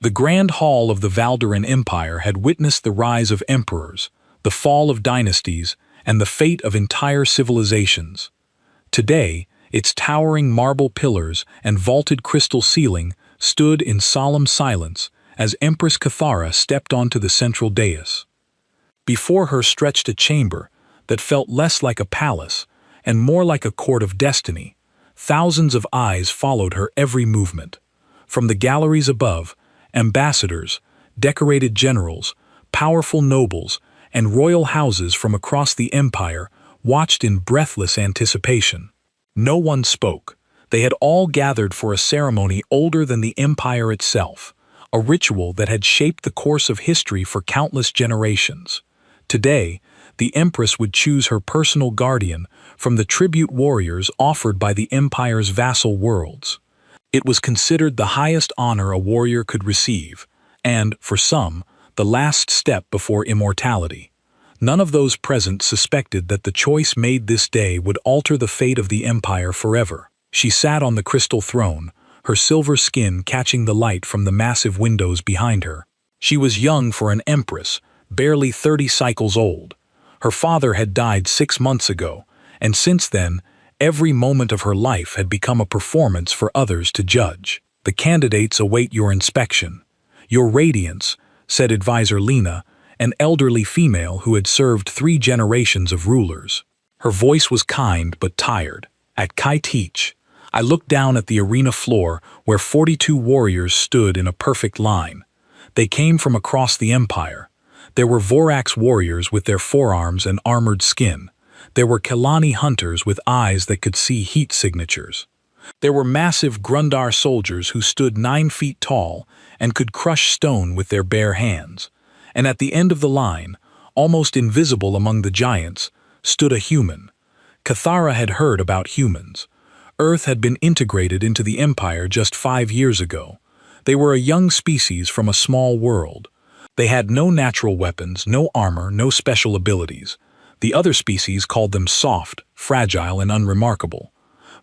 The Grand Hall of the Valderan Empire had witnessed the rise of emperors, the fall of dynasties, and the fate of entire civilizations. Today, its towering marble pillars and vaulted crystal ceiling stood in solemn silence as Empress Cathara stepped onto the central dais. Before her stretched a chamber that felt less like a palace and more like a court of destiny. Thousands of eyes followed her every movement. From the galleries above, ambassadors, decorated generals, powerful nobles, and royal houses from across the empire watched in breathless anticipation. No one spoke. They had all gathered for a ceremony older than the empire itself, a ritual that had shaped the course of history for countless generations. Today, the Empress would choose her personal guardian from the tribute warriors offered by the Empire's vassal worlds. It was considered the highest honor a warrior could receive, and, for some, the last step before immortality. None of those present suspected that the choice made this day would alter the fate of the Empire forever. She sat on the crystal throne, her silver skin catching the light from the massive windows behind her. She was young for an empress, barely 30 cycles old. Her father had died 6 months ago, and since then, every moment of her life had become a performance for others to judge. The candidates await your inspection. Your radiance, said Advisor Lena, an elderly female who had served 3 generations of rulers. Her voice was kind but tired. At Kai Teach, I looked down at the arena floor where 42 warriors stood in a perfect line. They came from across the empire. There were Vorax warriors with their forearms and armored skin. There were Kelani hunters with eyes that could see heat signatures. There were massive Grundar soldiers who stood 9 feet tall and could crush stone with their bare hands. And at the end of the line, almost invisible among the giants, stood a human. Cathara had heard about humans. Earth had been integrated into the Empire just 5 years ago. They were a young species from a small world. They had no natural weapons, no armor, no special abilities. The other species called them soft, fragile, and unremarkable.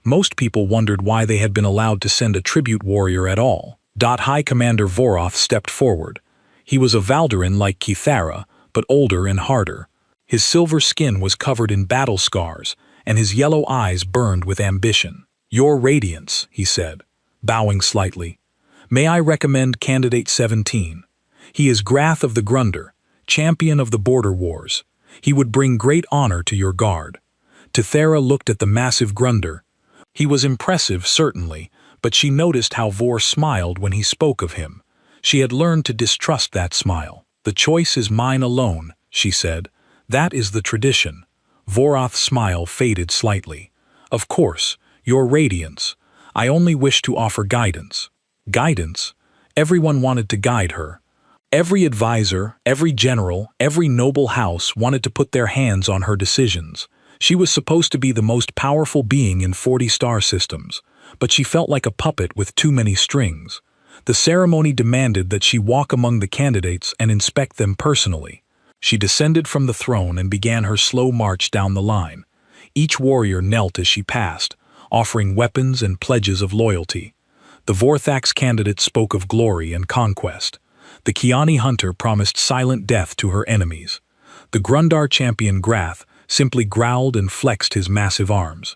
Most people wondered why they had been allowed to send a tribute warrior at all. High Commander Voroth stepped forward. He was a Valderan like Cathara, but older and harder. His silver skin was covered in battle scars, and his yellow eyes burned with ambition. "Your Radiance," he said, bowing slightly. "May I recommend Candidate 17? He is Grath of the Grunder, champion of the border wars. He would bring great honor to your guard." Tethera looked at the massive Grunder. He was impressive, certainly, but she noticed how Vor smiled when he spoke of him. She had learned to distrust that smile. "The choice is mine alone," she said. "That is the tradition." Voroth's smile faded slightly. "Of course, your Radiance. I only wish to offer guidance." Guidance? Everyone wanted to guide her. Every advisor, every general, every noble house wanted to put their hands on her decisions. She was supposed to be the most powerful being in 40 star systems, but she felt like a puppet with too many strings. The ceremony demanded that she walk among the candidates and inspect them personally. She descended from the throne and began her slow march down the line. Each warrior knelt as she passed, offering weapons and pledges of loyalty. The Vorthax candidate spoke of glory and conquest. The Kiani hunter promised silent death to her enemies. The Grundar champion Grath simply growled and flexed his massive arms.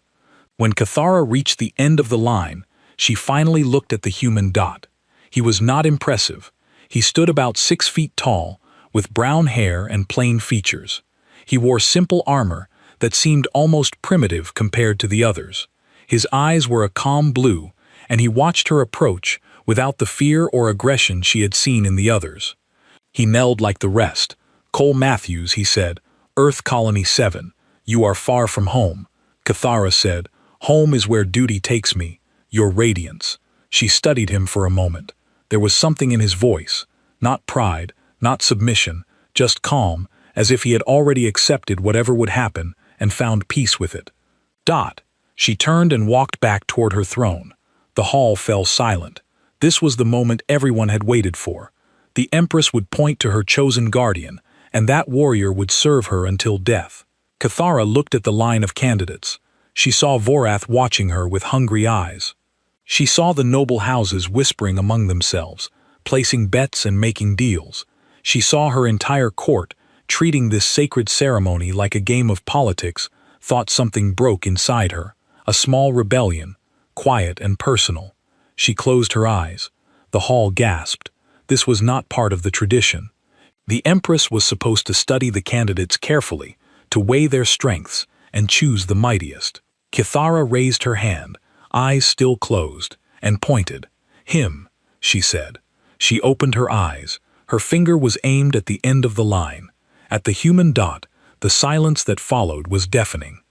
When Cathara reached the end of the line, she finally looked at the human Dot. He was not impressive. He stood about 6 feet tall, with brown hair and plain features. He wore simple armor that seemed almost primitive compared to the others. His eyes were a calm blue, and he watched her approach without the fear or aggression she had seen in the others. He knelled like the rest. "Cole Matthews," he said, "Earth Colony 7. You are far from home." Cathara said, "Home is where duty takes me. Your Radiance." She studied him for a moment. There was something in his voice, not pride, not submission, just calm, as if he had already accepted whatever would happen and found peace with it. "Dot." She turned and walked back toward her throne. The hall fell silent. This was the moment everyone had waited for. The Empress would point to her chosen guardian, and that warrior would serve her until death. Cathara looked at the line of candidates. She saw Vorath watching her with hungry eyes. She saw the noble houses whispering among themselves, placing bets and making deals. She saw her entire court, treating this sacred ceremony like a game of politics, thought something broke inside her, a small rebellion, quiet and personal. She closed her eyes. The hall gasped. This was not part of the tradition. The Empress was supposed to study the candidates carefully, to weigh their strengths, and choose the mightiest. Kithara raised her hand, eyes still closed, and pointed. "Him," she said. She opened her eyes. Her finger was aimed at the end of the line. At the human dot, the silence that followed was deafening.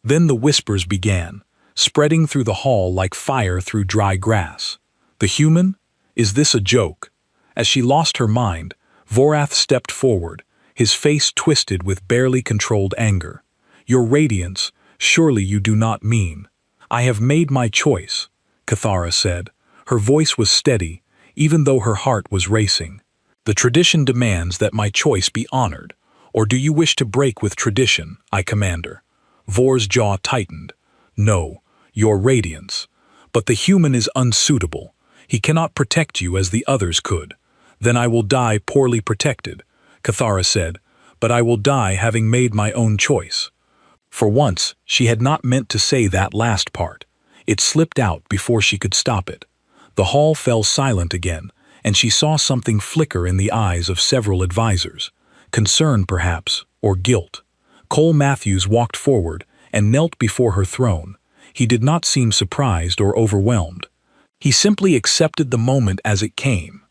Then the whispers began, spreading through the hall like fire through dry grass. "The human? Is this a joke?" As she lost her mind, Vorath stepped forward, his face twisted with barely controlled anger. "Your radiance, surely you do not mean." "I have made my choice," Kithara said. Her voice was steady, even though her heart was racing. "The tradition demands that my choice be honored. Or do you wish to break with tradition, I commander?" Vor's jaw tightened. "No, your radiance. But the human is unsuitable. He cannot protect you as the others could." "Then I will die poorly protected," Kithara said, "but I will die having made my own choice." For once, she had not meant to say that last part. It slipped out before she could stop it. The hall fell silent again, and she saw something flicker in the eyes of several advisors. Concern, perhaps, or guilt. Cole Matthews walked forward and knelt before her throne. He did not seem surprised or overwhelmed. He simply accepted the moment as it came.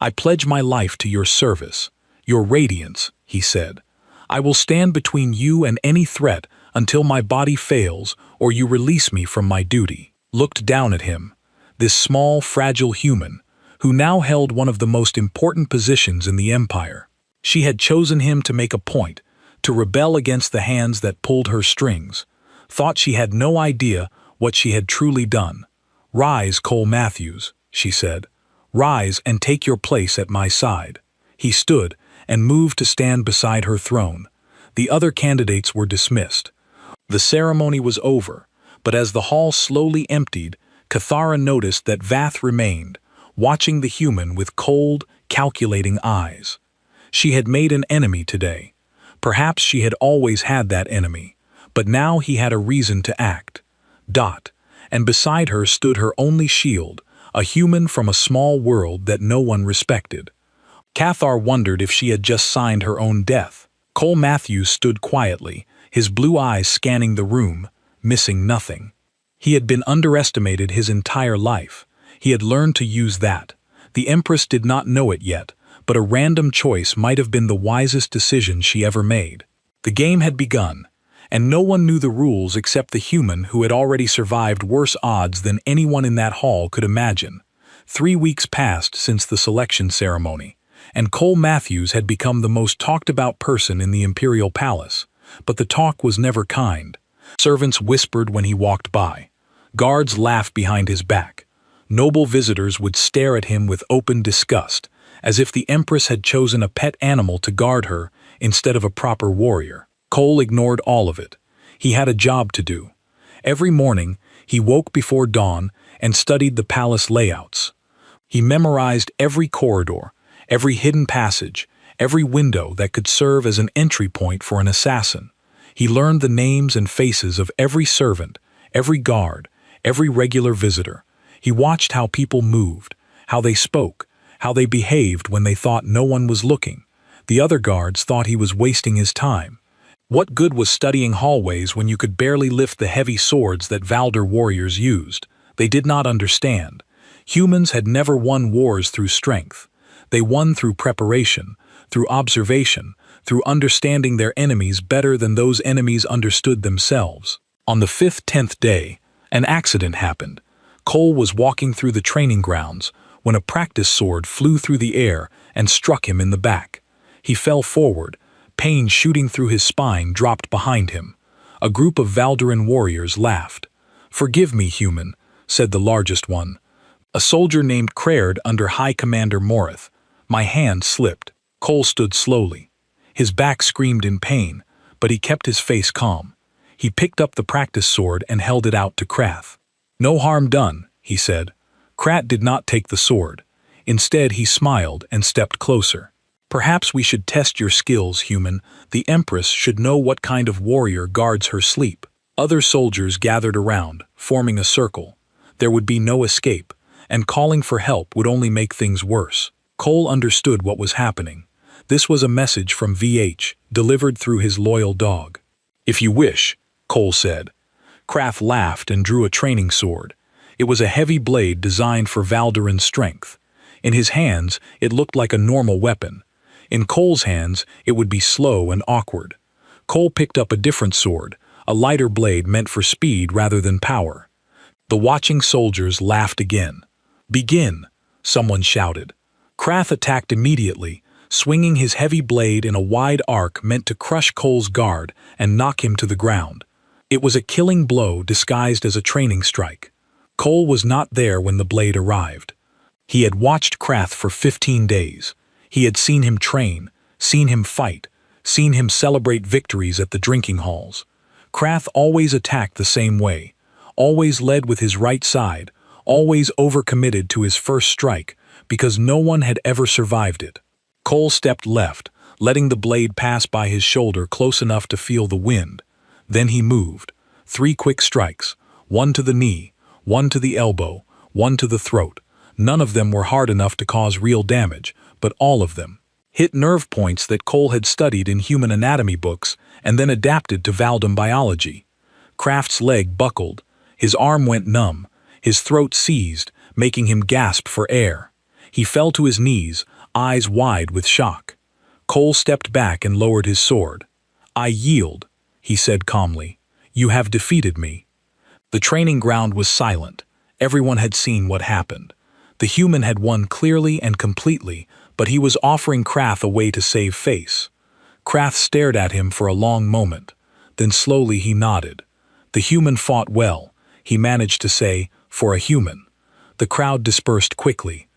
"I pledge my life to your service, your radiance," he said. "I will stand between you and any threat until my body fails or you release me from my duty." Looked down at him, this small, fragile human, who now held one of the most important positions in the Empire. She had chosen him to make a point, to rebel against the hands that pulled her strings. Thought she had no idea what she had truly done. "Rise, Cole Matthews," she said. "Rise and take your place at my side." He stood and moved to stand beside her throne. The other candidates were dismissed. The ceremony was over, but as the hall slowly emptied, Kithara noticed that Vath remained, watching the human with cold, calculating eyes. She had made an enemy today. Perhaps she had always had that enemy, but now he had a reason to act. And beside her stood her only shield, a human from a small world that no one respected. Cathar wondered if she had just signed her own death. Cole Matthews stood quietly, his blue eyes scanning the room, missing nothing. He had been underestimated his entire life. He had learned to use that. The Empress did not know it yet, but a random choice might have been the wisest decision she ever made. The game had begun, and no one knew the rules except the human who had already survived worse odds than anyone in that hall could imagine. 3 weeks passed since the selection ceremony, and Cole Matthews had become the most talked-about person in the Imperial Palace. But the talk was never kind. Servants whispered when he walked by. Guards laughed behind his back. Noble visitors would stare at him with open disgust, as if the Empress had chosen a pet animal to guard her instead of a proper warrior. Cole ignored all of it. He had a job to do. Every morning, he woke before dawn and studied the palace layouts. He memorized every corridor, every hidden passage, every window that could serve as an entry point for an assassin. He learned the names and faces of every servant, every guard, every regular visitor. He watched how people moved, how they spoke, how they behaved when they thought no one was looking. The other guards thought he was wasting his time. What good was studying hallways when you could barely lift the heavy swords that Valder warriors used? They did not understand. Humans had never won wars through strength. They won through preparation, through observation, through understanding their enemies better than those enemies understood themselves. On the 10th day, an accident happened. Cole was walking through the training grounds when a practice sword flew through the air and struck him in the back. He fell forward. Pain shooting through his spine dropped behind him. A group of Valderan warriors laughed. "Forgive me, human," said the largest one. "A soldier named Craird under High Commander Morith. My hand slipped." Cole stood slowly. His back screamed in pain, but he kept his face calm. He picked up the practice sword and held it out to Krath. "No harm done," he said. Krat did not take the sword. Instead, he smiled and stepped closer. "Perhaps we should test your skills, human. The Empress should know what kind of warrior guards her sleep." Other soldiers gathered around, forming a circle. There would be no escape, and calling for help would only make things worse. Cole understood what was happening. This was a message from VH, delivered through his loyal dog. "If you wish," Cole said. Krath laughed and drew a training sword. It was a heavy blade designed for Valderan's strength. In his hands, it looked like a normal weapon. In Cole's hands, it would be slow and awkward. Cole picked up a different sword, a lighter blade meant for speed rather than power. The watching soldiers laughed again. "Begin," someone shouted. Krath attacked immediately, swinging his heavy blade in a wide arc meant to crush Cole's guard and knock him to the ground. It was a killing blow disguised as a training strike. Cole was not there when the blade arrived. He had watched Krath for 15 days. He had seen him train, seen him fight, seen him celebrate victories at the drinking halls. Krath always attacked the same way, always led with his right side, always overcommitted to his first strike, because no one had ever survived it. Cole stepped left, letting the blade pass by his shoulder close enough to feel the wind. Then he moved. 3 quick strikes, one to the knee, one to the elbow, one to the throat. None of them were hard enough to cause real damage, but all of them hit nerve points that Cole had studied in human anatomy books and then adapted to Valdem biology. Kraft's leg buckled, his arm went numb, his throat seized, making him gasp for air. He fell to his knees, eyes wide with shock. Cole stepped back and lowered his sword. "I yield," he said calmly. "You have defeated me." The training ground was silent. Everyone had seen what happened. The human had won clearly and completely, but he was offering Krath a way to save face. Krath stared at him for a long moment. Then slowly he nodded. The human fought well, he managed to say, for a human. The crowd dispersed quickly.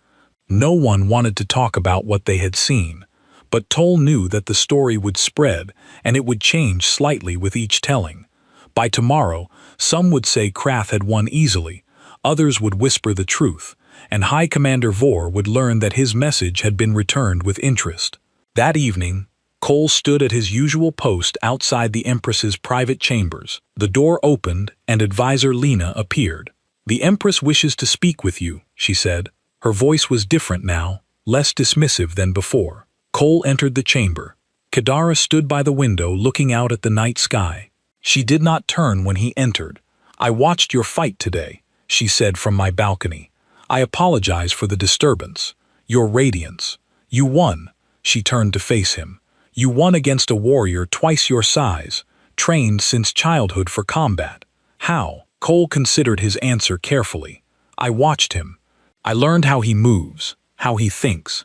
No one wanted to talk about what they had seen, but Toll knew that the story would spread and it would change slightly with each telling. By tomorrow, some would say Krath had won easily, others would whisper the truth, and High Commander Vor would learn that his message had been returned with interest. That evening, Cole stood at his usual post outside the Empress's private chambers. The door opened and Advisor Lena appeared. "The Empress wishes to speak with you," she said. Her voice was different now, less dismissive than before. Cole entered the chamber. Kadara stood by the window looking out at the night sky. She did not turn when he entered. "I watched your fight today," she said from my balcony. "I apologize for the disturbance. Your radiance. You won." She turned to face him. "You won against a warrior twice your size, trained since childhood for combat." "How?" Cole considered his answer carefully. "I watched him. I learned how he moves, how he thinks.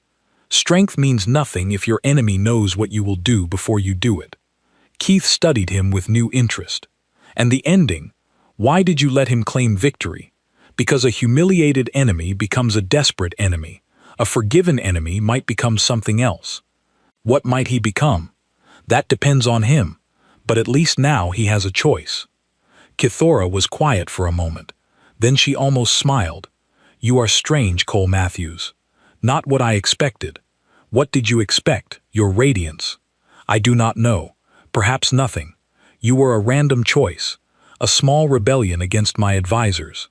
Strength means nothing if your enemy knows what you will do before you do it." Keith studied him with new interest. "And the ending? Why did you let him claim victory?" "Because a humiliated enemy becomes a desperate enemy. A forgiven enemy might become something else." "What might he become?" "That depends on him, but at least now he has a choice." Kithora was quiet for a moment. Then she almost smiled. "You are strange, Cole Matthews. Not what I expected." "What did you expect? Your radiance?" "I do not know. Perhaps nothing. You were a random choice. A small rebellion against my advisors.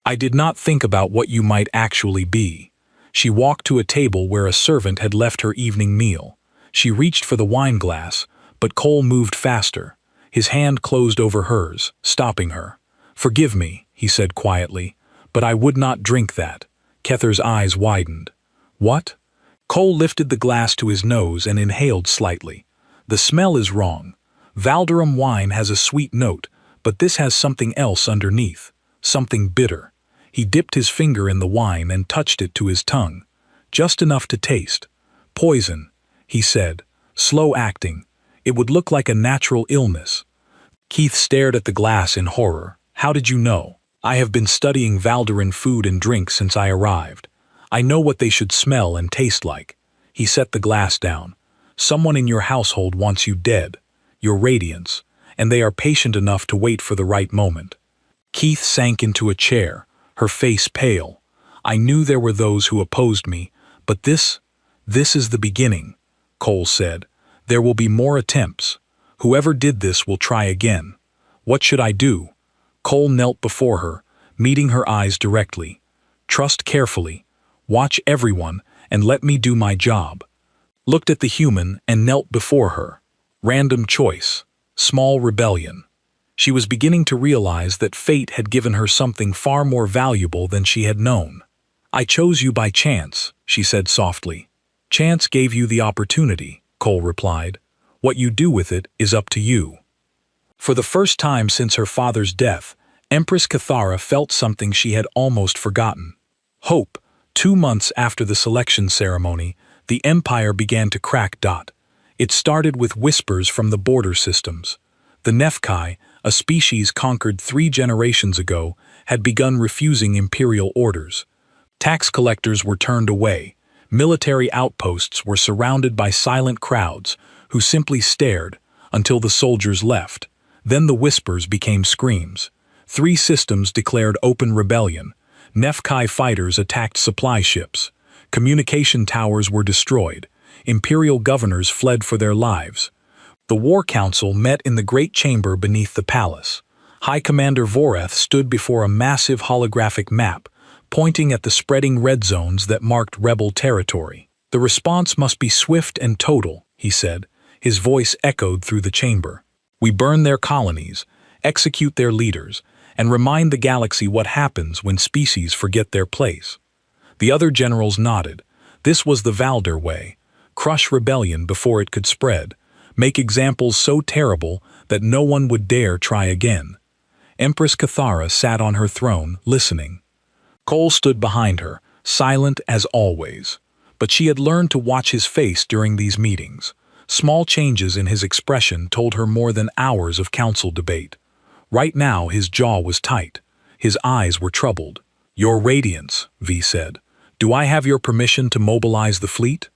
I did not think about what you might actually be." She walked to a table where a servant had left her evening meal. She reached for the wine glass, but Cole moved faster. His hand closed over hers, stopping her. "Forgive me," he said quietly, "but I would not drink that." Kether's eyes widened. "What?" Cole lifted the glass to his nose and inhaled slightly. "The smell is wrong. Valderam wine has a sweet note, but this has something else underneath, something bitter." He dipped his finger in the wine and touched it to his tongue. Just enough to taste. "Poison," he said, slow acting. "It would look like a natural illness." Keith stared at the glass in horror. "How did you know?" "I have been studying Valderan food and drink since I arrived. I know what they should smell and taste like." He set the glass down. "Someone in your household wants you dead, your radiance, and they are patient enough to wait for the right moment." Keith sank into a chair, her face pale. I knew there were those who opposed me, but this is the beginning, Cole said. There will be more attempts. Whoever did this will try again. What should I do? Cole knelt before her, meeting her eyes directly. Trust carefully. Watch everyone, and let me do my job. Looked at the human and knelt before her. Random choice. Small rebellion. She was beginning to realize that fate had given her something far more valuable than she had known. I chose you by chance, she said softly. Chance gave you the opportunity, Cole replied. What you do with it is up to you. For the first time since her father's death, Empress Cathara felt something she had almost forgotten. Hope. 2 months after the selection ceremony, the Empire began to crack. It started with whispers from the border systems. The Nefkai, a species conquered 3 generations ago, had begun refusing imperial orders. Tax collectors were turned away. Military outposts were surrounded by silent crowds who simply stared until the soldiers left. Then the whispers became screams. 3 systems declared open rebellion. Nefkai fighters attacked supply ships. Communication towers were destroyed. Imperial governors fled for their lives. The War Council met in the Great Chamber beneath the palace. High Commander Vorath stood before a massive holographic map, pointing at the spreading red zones that marked rebel territory. The response must be swift and total, he said. His voice echoed through the chamber. We burn their colonies, execute their leaders, and remind the galaxy what happens when species forget their place. The other generals nodded. This was the Valder way. Crush rebellion before it could spread. Make examples so terrible that no one would dare try again. Empress Cathara sat on her throne, listening. Cole stood behind her, silent as always. But she had learned to watch his face during these meetings. Small changes in his expression told her more than hours of council debate. Right now his jaw was tight. His eyes were troubled. Your Radiance, V said. Do I have your permission to mobilize the fleet?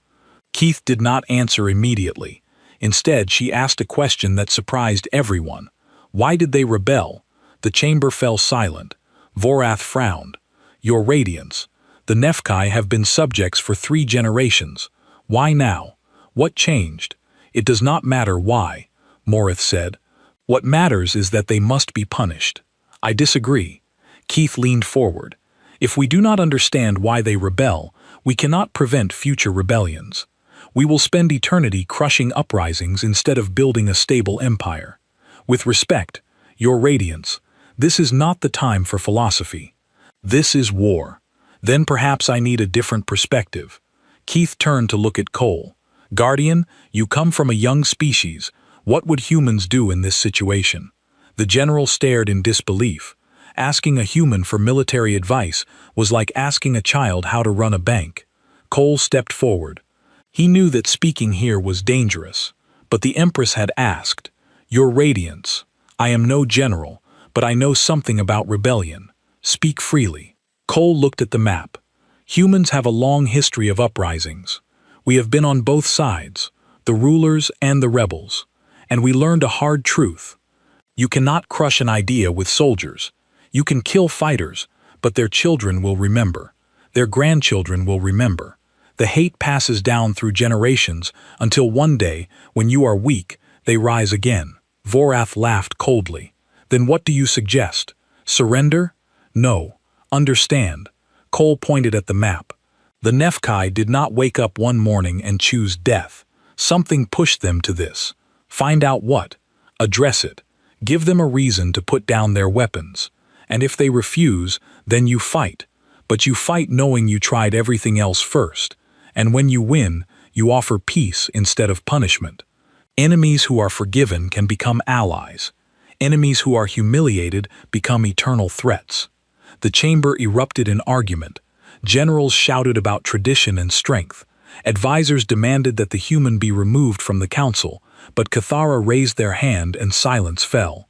Keith did not answer immediately. Instead, she asked a question that surprised everyone. Why did they rebel? The chamber fell silent. Vorath frowned. Your Radiance. The Nefkai have been subjects for 3 generations. Why now? What changed? It does not matter why, Morith said. What matters is that they must be punished. I disagree. Keith leaned forward. If we do not understand why they rebel, we cannot prevent future rebellions. We will spend eternity crushing uprisings instead of building a stable empire. With respect, Your Radiance, this is not the time for philosophy. This is war. Then perhaps I need a different perspective. Keith turned to look at Cole. Guardian, you come from a young species. What would humans do in this situation? The general stared in disbelief. Asking a human for military advice was like asking a child how to run a bank. Cole stepped forward. He knew that speaking here was dangerous, but the Empress had asked, Your Radiance, I am no general, but I know something about rebellion. Speak freely. Cole looked at the map. Humans have a long history of uprisings. We have been on both sides, the rulers and the rebels, and we learned a hard truth. You cannot crush an idea with soldiers. You can kill fighters, but their children will remember. Their grandchildren will remember. The hate passes down through generations until one day, when you are weak, they rise again. Vorath laughed coldly. Then what do you suggest? Surrender? No. Understand. Cole pointed at the map. The Nefkai did not wake up one morning and choose death. Something pushed them to this. Find out what. Address it. Give them a reason to put down their weapons. And if they refuse, then you fight. But you fight knowing you tried everything else first. And when you win, you offer peace instead of punishment. Enemies who are forgiven can become allies. Enemies who are humiliated become eternal threats. The chamber erupted in argument. Generals shouted about tradition and strength. Advisors demanded that the human be removed from the council, but Cathara raised their hand and silence fell.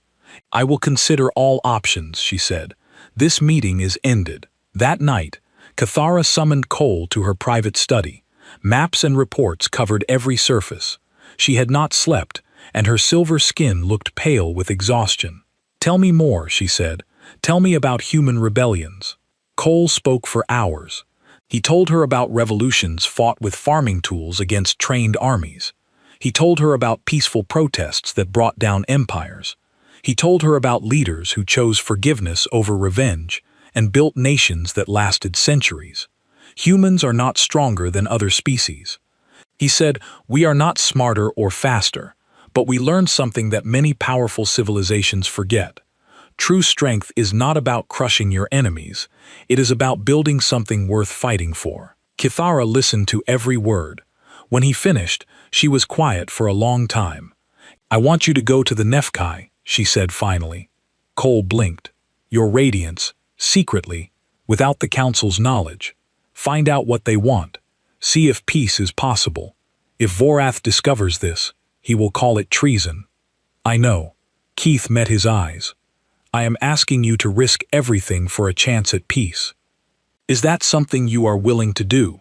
I will consider all options, she said. This meeting is ended. That night, Cathara summoned Cole to her private study. Maps and reports covered every surface. She had not slept, and her silver skin looked pale with exhaustion. Tell me more, she said. Tell me about human rebellions. Cole spoke for hours. He told her about revolutions fought with farming tools against trained armies. He told her about peaceful protests that brought down empires. He told her about leaders who chose forgiveness over revenge and built nations that lasted centuries. Humans are not stronger than other species. He said, we are not smarter or faster, but we learned something that many powerful civilizations forget. True strength is not about crushing your enemies. It is about building something worth fighting for. Kithara listened to every word. When he finished, she was quiet for a long time. I want you to go to the Nefkai, she said finally. Cole blinked. Your radiance, secretly, without the council's knowledge. Find out what they want. See if peace is possible. If Vorath discovers this, he will call it treason. I know. Keith met his eyes. I am asking you to risk everything for a chance at peace. Is that something you are willing to do?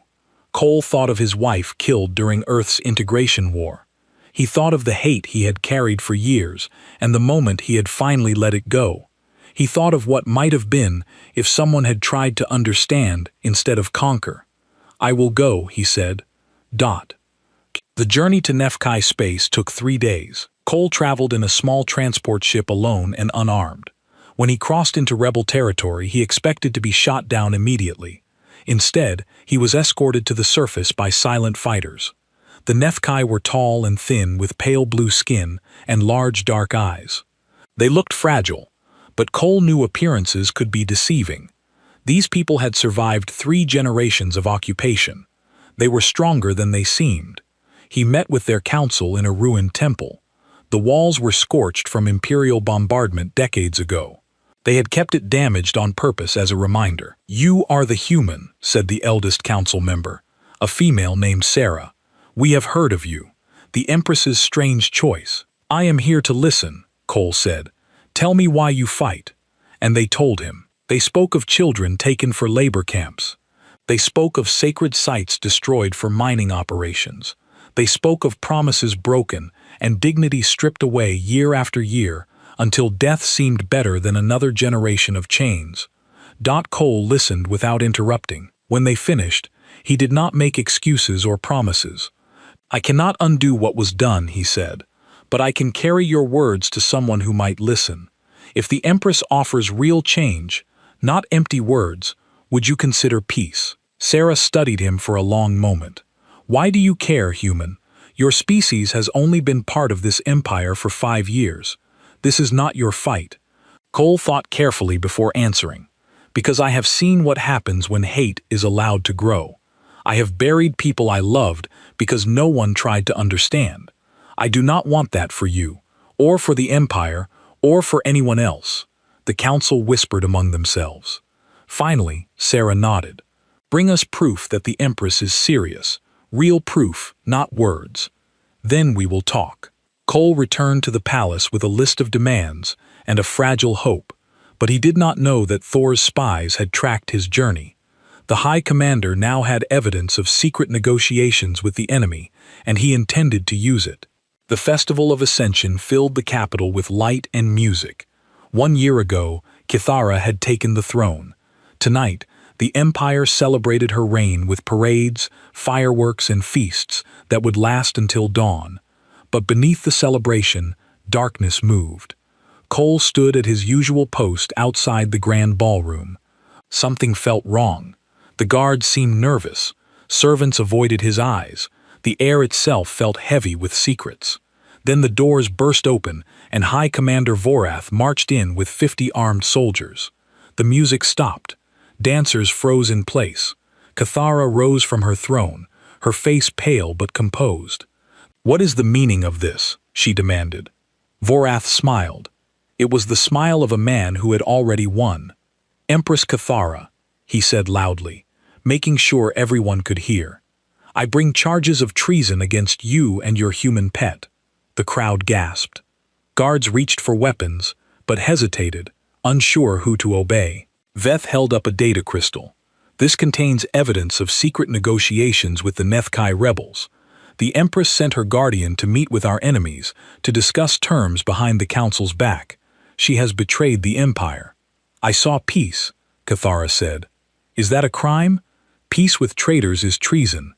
Cole thought of his wife killed during Earth's integration war. He thought of the hate he had carried for years and the moment he had finally let it go. He thought of what might have been if someone had tried to understand instead of conquer. I will go, he said. The journey to Nefkai space took 3 days. Cole traveled in a small transport ship alone and unarmed. When he crossed into rebel territory, he expected to be shot down immediately. Instead, he was escorted to the surface by silent fighters. The Nefkai were tall and thin with pale blue skin and large dark eyes. They looked fragile, but Cole knew appearances could be deceiving. These people had survived 3 generations of occupation. They were stronger than they seemed. He met with their council in a ruined temple. The walls were scorched from Imperial bombardment decades ago. They had kept it damaged on purpose as a reminder. You are the human, said the eldest council member, a female named Sarah. We have heard of you. The Empress's strange choice. I am here to listen, Cole said. Tell me why you fight. And they told him. They spoke of children taken for labor camps. They spoke of sacred sites destroyed for mining operations. They spoke of promises broken and dignity stripped away year after year until death seemed better than another generation of chains. Cole listened without interrupting. When they finished, he did not make excuses or promises. I cannot undo what was done, he said, but I can carry your words to someone who might listen. If the Empress offers real change, not empty words, would you consider peace? Sarah studied him for a long moment. Why do you care, human? Your species has only been part of this empire for 5 years. This is not your fight. Cole thought carefully before answering. Because I have seen what happens when hate is allowed to grow. I have buried people I loved because no one tried to understand. I do not want that for you, or for the Empire, or for anyone else. The council whispered among themselves. Finally, Sarah nodded. Bring us proof that the Empress is serious. Real proof, not words. Then we will talk. Cole returned to the palace with a list of demands and a fragile hope, but he did not know that Thor's spies had tracked his journey. The High Commander now had evidence of secret negotiations with the enemy, and he intended to use it. The Festival of Ascension filled the capital with light and music. 1 year ago, Kithara had taken the throne. Tonight, the Empire celebrated her reign with parades, fireworks, and feasts that would last until dawn. But beneath the celebration, darkness moved. Cole stood at his usual post outside the grand ballroom. Something felt wrong. The guards seemed nervous. Servants avoided his eyes. The air itself felt heavy with secrets. Then the doors burst open, and High Commander Vorath marched in with 50 armed soldiers. The music stopped. Dancers froze in place. Kithara rose from her throne, her face pale but composed. What is the meaning of this? She demanded. Vorath smiled. It was the smile of a man who had already won. Empress Kithara, he said loudly, making sure everyone could hear. I bring charges of treason against you and your human pet. The crowd gasped. Guards reached for weapons, but hesitated, unsure who to obey. Veth held up a data crystal. This contains evidence of secret negotiations with the Nefkai rebels. The Empress sent her guardian to meet with our enemies to discuss terms behind the council's back. She has betrayed the Empire. I saw peace, Kithara said. Is that a crime? Peace with traitors is treason.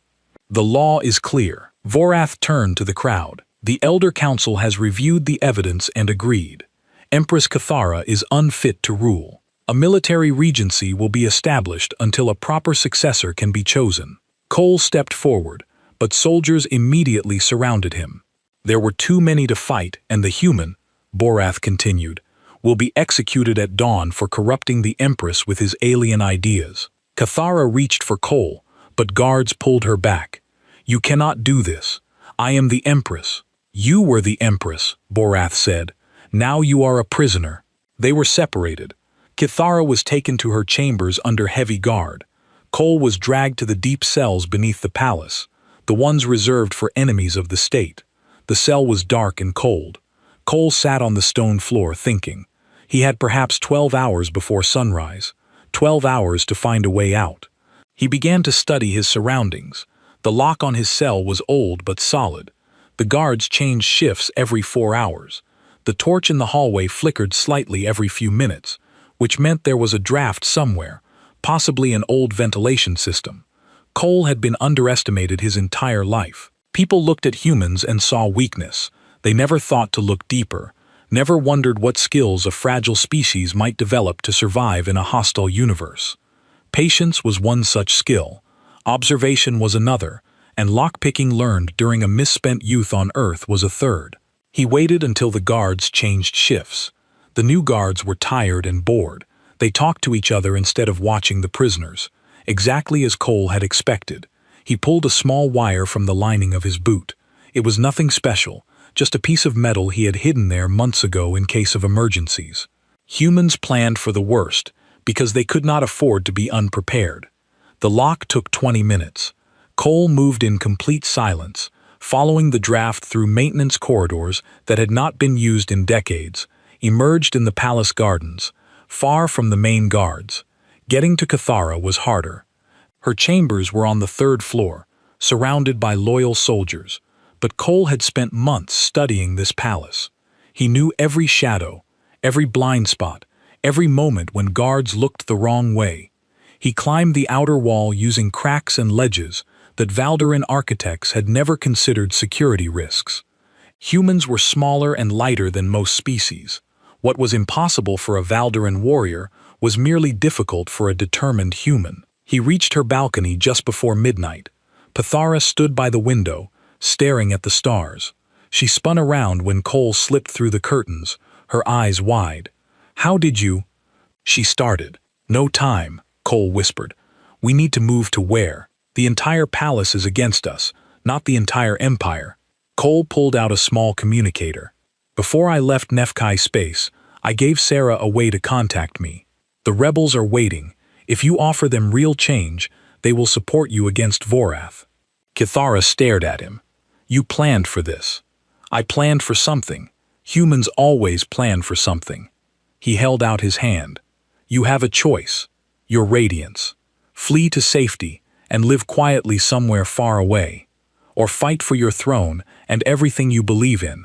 The law is clear. Vorath turned to the crowd. The Elder Council has reviewed the evidence and agreed. Empress Cathara is unfit to rule. A military regency will be established until a proper successor can be chosen. Cole stepped forward, but soldiers immediately surrounded him. There were too many to fight, and the human, Vorath continued, will be executed at dawn for corrupting the Empress with his alien ideas. Cathara reached for Cole, but guards pulled her back. You cannot do this. I am the Empress. You were the Empress, Vorath said. Now you are a prisoner. They were separated. Cathara was taken to her chambers under heavy guard. Cole was dragged to the deep cells beneath the palace, the ones reserved for enemies of the state. The cell was dark and cold. Cole sat on the stone floor thinking. He had perhaps 12 hours before sunrise, 12 hours to find a way out. He began to study his surroundings. The lock on his cell was old but solid. The guards changed shifts every 4 hours. The torch in the hallway flickered slightly every few minutes, which meant there was a draft somewhere, possibly an old ventilation system. Cole had been underestimated his entire life. People looked at humans and saw weakness. They never thought to look deeper, never wondered what skills a fragile species might develop to survive in a hostile universe. Patience was one such skill, observation was another, and lockpicking learned during a misspent youth on Earth was a third. He waited until the guards changed shifts. The new guards were tired and bored. They talked to each other instead of watching the prisoners. Exactly as Cole had expected. He pulled a small wire from the lining of his boot. It was nothing special, just a piece of metal he had hidden there months ago in case of emergencies. Humans planned for the worst, because they could not afford to be unprepared. The lock took 20 minutes. Cole moved in complete silence, following the draft through maintenance corridors that had not been used in decades, emerged in the palace gardens, far from the main guards. Getting to Cathara was harder. Her chambers were on the 3rd floor, surrounded by loyal soldiers, but Cole had spent months studying this palace. He knew every shadow, every blind spot, every moment when guards looked the wrong way. He climbed the outer wall using cracks and ledges that Valderan architects had never considered security risks. Humans were smaller and lighter than most species. What was impossible for a Valderan warrior was merely difficult for a determined human. He reached her balcony just before midnight. Cathara stood by the window, staring at the stars. She spun around when Cole slipped through the curtains, her eyes wide. "How did you—" She started. "No time," Cole whispered. "We need to move to where? The entire palace is against us, not the entire empire." Cole pulled out a small communicator. "Before I left Nefkai space, I gave Sarah a way to contact me. The rebels are waiting. If you offer them real change, they will support you against Vorath." Cathara stared at him. "You planned for this." "I planned for something. Humans always plan for something." He held out his hand. "You have a choice. Your radiance. Flee to safety and live quietly somewhere far away. Or fight for your throne and everything you believe in.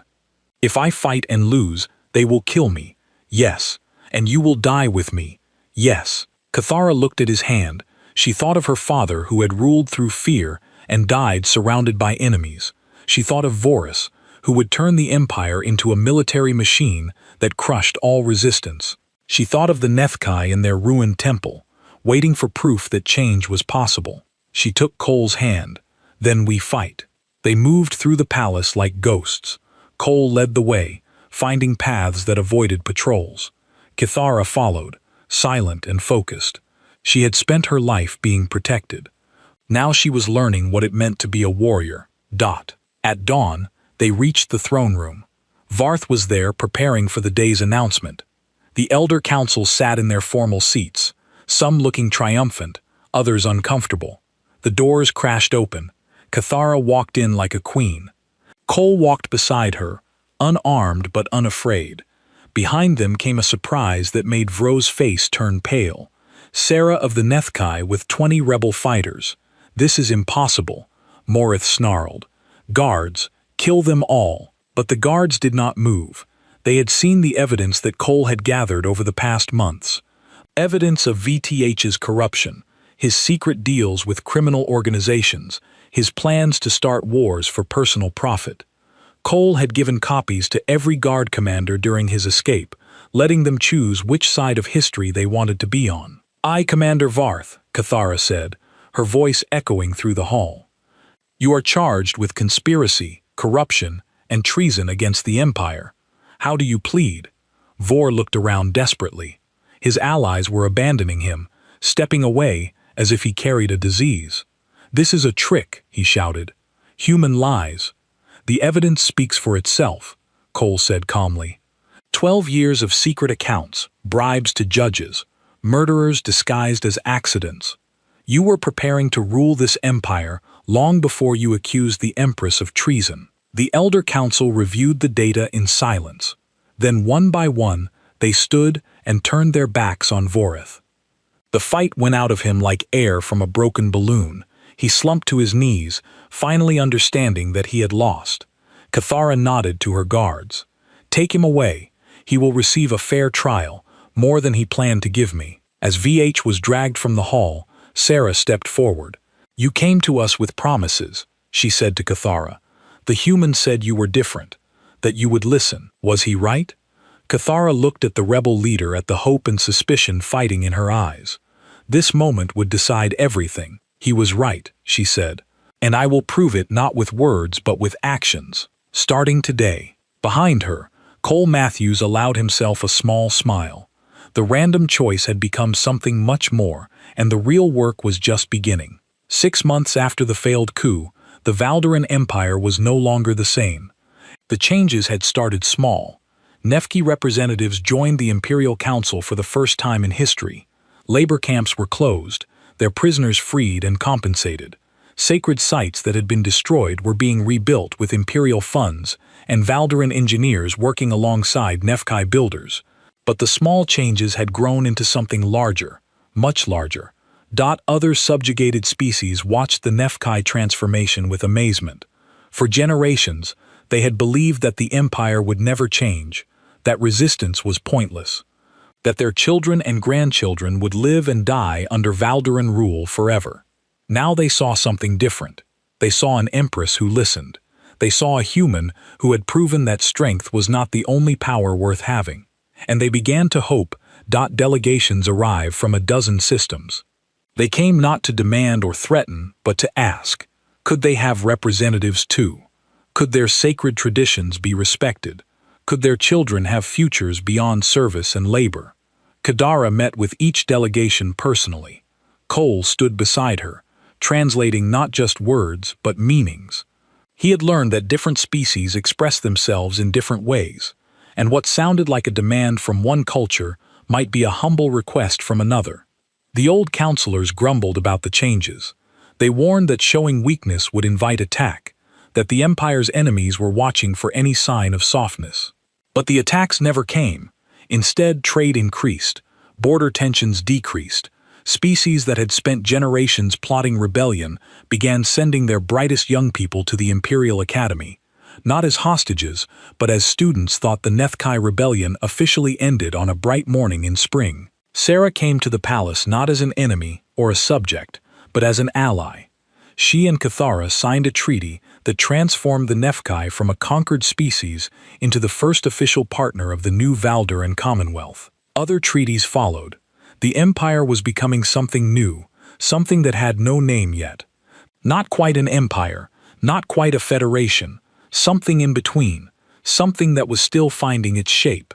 If I fight and lose, they will kill me. Yes. And you will die with me. Yes." Cathara looked at his hand. She thought of her father who had ruled through fear and died surrounded by enemies. She thought of Vorus, who would turn the empire into a military machine that crushed all resistance. She thought of the Nethkai in their ruined temple, waiting for proof that change was possible. She took Cole's hand. "Then we fight." They moved through the palace like ghosts. Cole led the way, finding paths that avoided patrols. Cathara followed, silent and focused. She had spent her life being protected. Now she was learning what it meant to be a warrior. At dawn, they reached the throne room. Varth was there preparing for the day's announcement. The Elder Council sat in their formal seats, some looking triumphant, others uncomfortable. The doors crashed open. Cathara walked in like a queen. Cole walked beside her, unarmed but unafraid. Behind them came a surprise that made Vro's face turn pale. Sarah of the Nethkai with 20 rebel fighters. "This is impossible," Morith snarled. "Guards, kill them all." But the guards did not move. They had seen the evidence that Cole had gathered over the past months. Evidence of VTH's corruption, his secret deals with criminal organizations, his plans to start wars for personal profit. Cole had given copies to every guard commander during his escape, letting them choose which side of history they wanted to be on. "I, Commander Varth," Cathara said, her voice echoing through the hall. "You are charged with conspiracy, corruption, and treason against the Empire. How do you plead?" Vor looked around desperately. His allies were abandoning him, stepping away as if he carried a disease. "This is a trick," he shouted. "Human lies." "The evidence speaks for itself," Cole said calmly. 12 years of secret accounts, bribes to judges, murderers disguised as accidents. You were preparing to rule this empire long before you accused the Empress of treason. The Elder Council reviewed the data in silence. Then one by one, they stood and turned their backs on Vorith. The fight went out of him like air from a broken balloon. He slumped to his knees, finally understanding that he had lost. Cathara nodded to her guards. "Take him away. He will receive a fair trial, more than he planned to give me." As VH was dragged from the hall, Sarah stepped forward. "You came to us with promises," she said to Cathara. "The human said you were different, that you would listen. Was he right?" Cathara looked at the rebel leader at the hope and suspicion fighting in her eyes. This moment would decide everything. "He was right," she said. "And I will prove it not with words but with actions. Starting today." Behind her, Cole Matthews allowed himself a small smile. The random choice had become something much more, and the real work was just beginning. 6 months after the failed coup, the Valderan Empire was no longer the same. The changes had started small. Nefki representatives joined the Imperial Council for the first time in history. Labor camps were closed, their prisoners freed and compensated. Sacred sites that had been destroyed were being rebuilt with Imperial funds, and Valderan engineers working alongside Nefki builders. But the small changes had grown into something larger, much larger. Other subjugated species watched the Nefki transformation with amazement. For generations, they had believed that the Empire would never change, that resistance was pointless, that their children and grandchildren would live and die under Valderan rule forever. Now they saw something different. They saw an empress who listened. They saw a human who had proven that strength was not the only power worth having. And they began to hope. Delegations arrived from a dozen systems. They came not to demand or threaten, but to ask. Could they have representatives too? Could their sacred traditions be respected? Could their children have futures beyond service and labor? Kadara met with each delegation personally. Cole stood beside her, translating not just words but meanings. He had learned that different species express themselves in different ways, and what sounded like a demand from one culture might be a humble request from another. The old counselors grumbled about the changes. They warned that showing weakness would invite attack, that the Empire's enemies were watching for any sign of softness. But the attacks never came. Instead, trade increased, border tensions decreased. Species that had spent generations plotting rebellion began sending their brightest young people to the Imperial Academy, not as hostages, but as students. Thought the Nefki rebellion officially ended on a bright morning in spring. Sarah came to the palace not as an enemy or a subject, but as an ally. She and Cathara signed a treaty that transformed the Nefki from a conquered species into the first official partner of the new Valderan Commonwealth. Other treaties followed. The Empire was becoming something new, something that had no name yet. Not quite an empire, not quite a federation, something in between, something that was still finding its shape.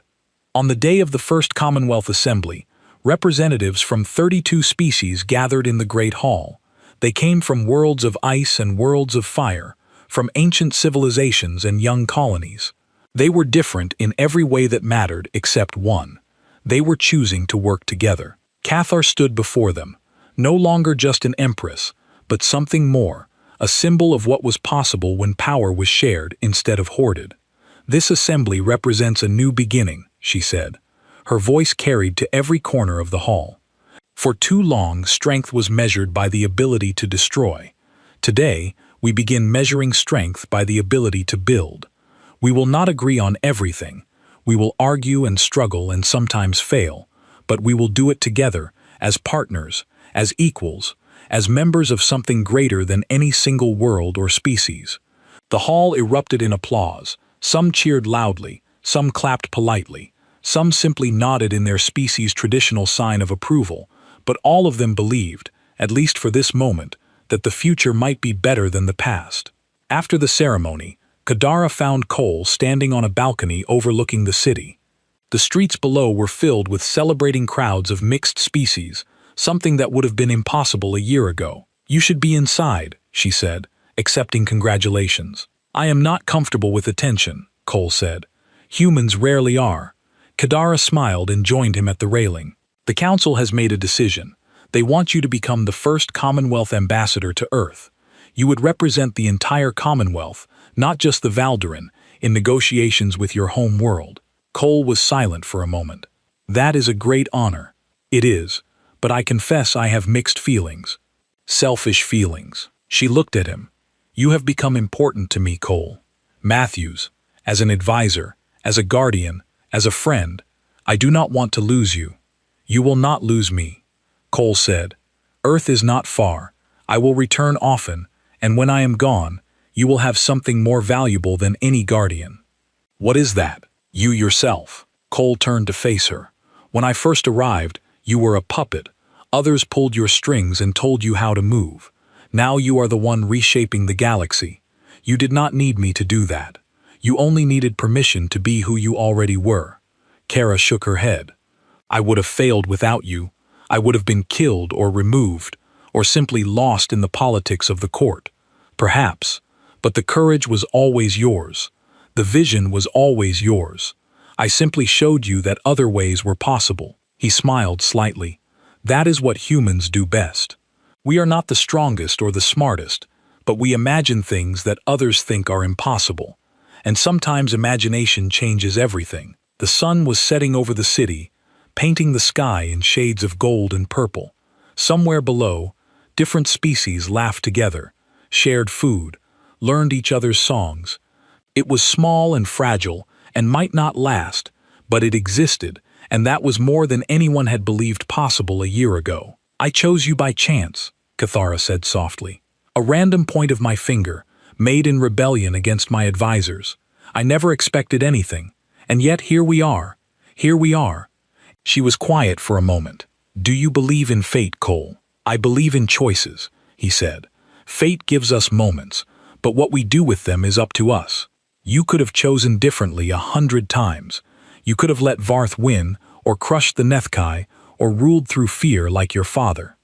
On the day of the first Commonwealth Assembly, representatives from 32 species gathered in the Great Hall. They came from worlds of ice and worlds of fire, from ancient civilizations and young colonies. They were different in every way that mattered except one. They were choosing to work together. Cathar stood before them, no longer just an empress, but something more, a symbol of what was possible when power was shared instead of hoarded. "This assembly represents a new beginning," she said. Her voice carried to every corner of the hall. For too long, strength was measured by the ability to destroy. Today, we begin measuring strength by the ability to build. We will not agree on everything. We will argue and struggle and sometimes fail, but we will do it together, as partners, as equals, as members of something greater than any single world or species. The hall erupted in applause. Some cheered loudly, some clapped politely, some simply nodded in their species' traditional sign of approval, but all of them believed, at least for this moment, that the future might be better than the past. After the ceremony, Kadara found Cole standing on a balcony overlooking the city. The streets below were filled with celebrating crowds of mixed species, something that would have been impossible a year ago. "You should be inside," she said, accepting congratulations. "I am not comfortable with attention," Cole said. "Humans rarely are." Kadara smiled and joined him at the railing. "The council has made a decision. They want you to become the first Commonwealth ambassador to Earth. You would represent the entire Commonwealth, not just the Valderan, in negotiations with your home world." Cole was silent for a moment. "That is a great honor." "It is, but I confess I have mixed feelings." "Selfish feelings." She looked at him. "You have become important to me, Cole. Matthews, as an advisor, as a guardian, as a friend, I do not want to lose you." "You will not lose me," Cole said. "Earth is not far. I will return often, and when I am gone, you will have something more valuable than any guardian." "What is that?" "You yourself." Cole turned to face her. "When I first arrived, you were a puppet. Others pulled your strings and told you how to move. Now you are the one reshaping the galaxy. You did not need me to do that. You only needed permission to be who you already were." Kara shook her head. "I would have failed without you. I would have been killed or removed, or simply lost in the politics of the court. Perhaps, but the courage was always yours. The vision was always yours. I simply showed you that other ways were possible." He smiled slightly. "That is what humans do best. We are not the strongest or the smartest, but we imagine things that others think are impossible. And sometimes imagination changes everything." The sun was setting over the city, painting the sky in shades of gold and purple. Somewhere below, different species laughed together, shared food, learned each other's songs. It was small and fragile and might not last, but it existed, and that was more than anyone had believed possible a year ago. "I chose you by chance," Cathara said softly. "A random point of my finger, made in rebellion against my advisors. I never expected anything, and yet here we are. Here we are." She was quiet for a moment. "Do you believe in fate, Cole?" "I believe in choices," he said. "Fate gives us moments, but what we do with them is up to us. You could have chosen differently 100 times. You could have let Varth win, or crushed the Nethkai, or ruled through fear like your father.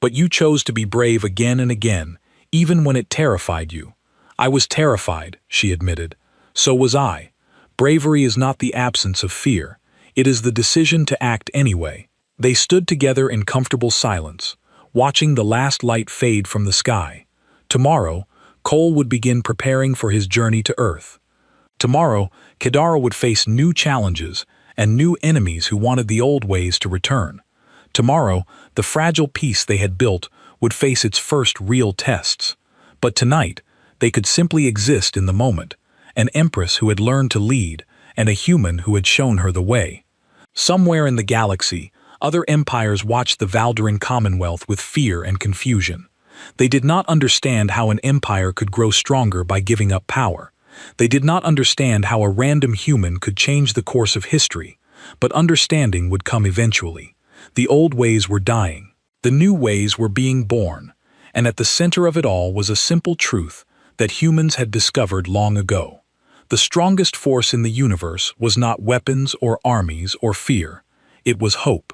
But you chose to be brave again and again, even when it terrified you." "I was terrified," she admitted. "So was I. Bravery is not the absence of fear. It is the decision to act anyway." They stood together in comfortable silence, watching the last light fade from the sky. Tomorrow, Cole would begin preparing for his journey to Earth. Tomorrow, Kadara would face new challenges and new enemies who wanted the old ways to return. Tomorrow, the fragile peace they had built would face its first real tests. But tonight, they could simply exist in the moment, an empress who had learned to lead, and a human who had shown her the way. Somewhere in the galaxy, other empires watched the Valderan Commonwealth with fear and confusion. They did not understand how an empire could grow stronger by giving up power. They did not understand how a random human could change the course of history, but understanding would come eventually. The old ways were dying. The new ways were being born, and at the center of it all was a simple truth that humans had discovered long ago. The strongest force in the universe was not weapons or armies or fear. It was hope.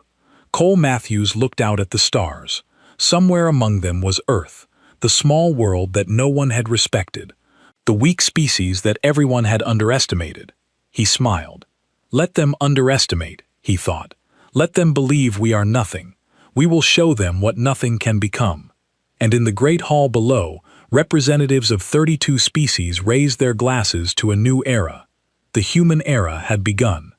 Cole Matthews looked out at the stars. Somewhere among them was Earth, the small world that no one had respected, the weak species that everyone had underestimated. He smiled. "Let them underestimate," he thought. "Let them believe we are nothing. We will show them what nothing can become." And in the great hall below, representatives of 32 species raised their glasses to a new era. The human era had begun.